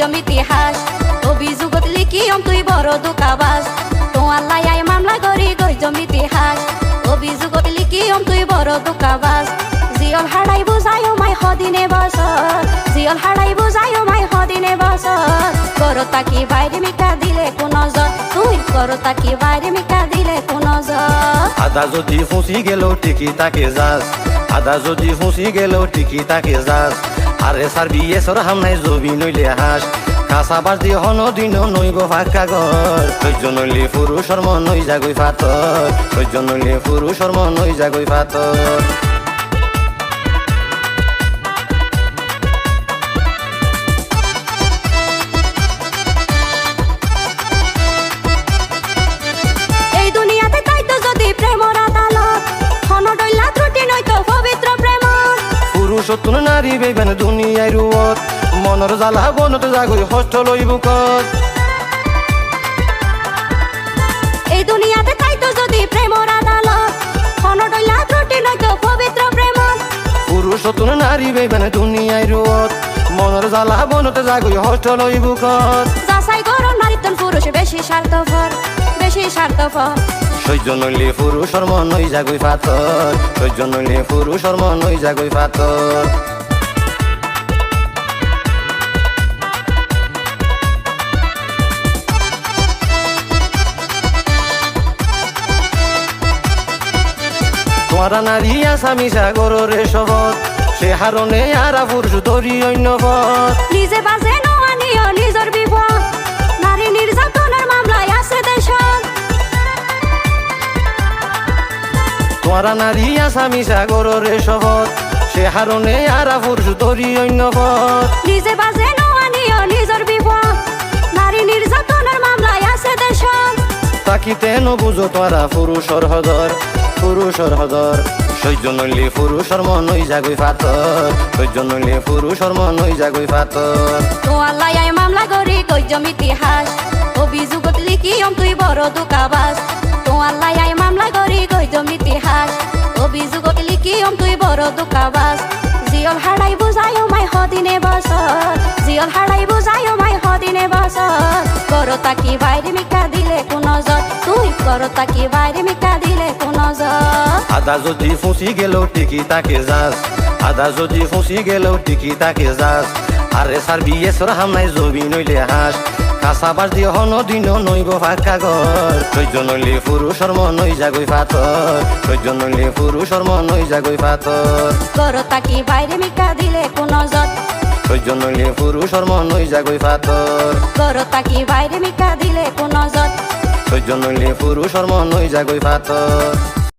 গজম ইতিহাস অভিযোগত লিখিয়ম তুই বড় দোকাবাজ তোমার লাই মামলা করি গজম ইতিহাস অভিযোগত লিখিয়ম তুই বড় দোকাবাজ জিয়ল হারাই বুঝায় মাই হদিনে বছর জিয়ল হারাই বুঝায় মাই হদিনে বছর করো তাকি বাইরে মিকা দিলে কোন নজর তুই করো তাকি বাইরে মিকা দিলে কোন নজর আদা যদি ফুসি গেল টিকি তাকে যাস আদা যদি ফুসি গেল টিকি তাকে যাস আরে সার বিয়ে সর হামনাই জবি নইলে হাস কাঁচাবাস দিয়ে হন দিন নইব ফাঁকা ঘর সহ্য নইলে পুরুষর মন নই জাগই ফাতর সহ্য নইলে পুরুষর মন নই জাগই ফাতর সতুন নারী বেবেন দুনিয়ায় রুয়ত মনের জ্বালা বনত জাগই কষ্ট লইব কত এই দুনিয়াতে তাইতো যদি প্রেমর আদালত হনডইলা ত্রুটি নয়তো পবিত্র প্রেম পুরুষ সতুন নারী বেবেন দুনিয়ায় রুয়ত মনের জ্বালা বনত জাগই কষ্ট লইব কত যাচাই করো নারীতন পুরুষ বেশি স্বার্থপর বেশি স্বার্থপর সহ্য নইলে পুরুষর মন নই জাগই ফাতর সহ্য নইলে পুরুষর মন নই জাগই ফাতর তোমারা নারী আসামি সাগরের শপথ সে হারণে আরা পুরুষ ধরি অন্য পথ নিজে বাজে নোয়ানিও নিজের বিপদ নারী নির্যাতনের মামলায় আছে দেশত তোমারা নারী আসামি সাগরের শপথ সে হারণে আরা পুরুষ ধরি অন্য পথ নিজে বাজে নোয়ানিও নিজের বিপদ নারী নির্যাতনের মামলায় আছে দেশত তাকিতে নবুঝো তোরা পুরুষর হদর পুরুষর হদর সহ্য নইলে পুরুষর মন নই জাগই ফাতর সহ্য নইলে পুরুষর মন নই জাগই ফাতর তোমার লাই মামলা করি গজম ইতিহাস অভিযোগত লিখিয়ম তুই বড় দোকাবাজ তোমার লাই মামলা করি গজম ইতিহাস অভিযোগত লিখিয়ম তুই বড় দোকাবাজ জিয়ল হারাই বুঝায় মাই হদিনে বছর জিয়ল হারাই বুঝায় মাই হদিনে বছর করো তাকি বাইরে মিকা দিলে কোন নজর তুই করো তাকি বাইরে মিকা দিলে কোন নজর আদা যদি ফুসি গেল টিকি তাকে যাস আদা যদি ফুসি গেল টিকি তাকে যাস আরে সার বিয়ে সর হামনাই জবি নইলে হাস কাঁচাবাস দিয়ে হন দিন নইব ফাঁকা ঘর সহ্য নইলে পুরুষর মন নই জাগই ফাতর সহ্য নইলে পুরুষর মন নই জাগই ফাতর করো তাকি বাইরে মিকা দিলে কোন নজর সহ্য নইলে পুরুষর মন নই জাগই ফাতর করো তাকি বাইরে মিকা দিলে কোন নজর সহ্য নইলে পুরুষর মন নই জাগই ফাতর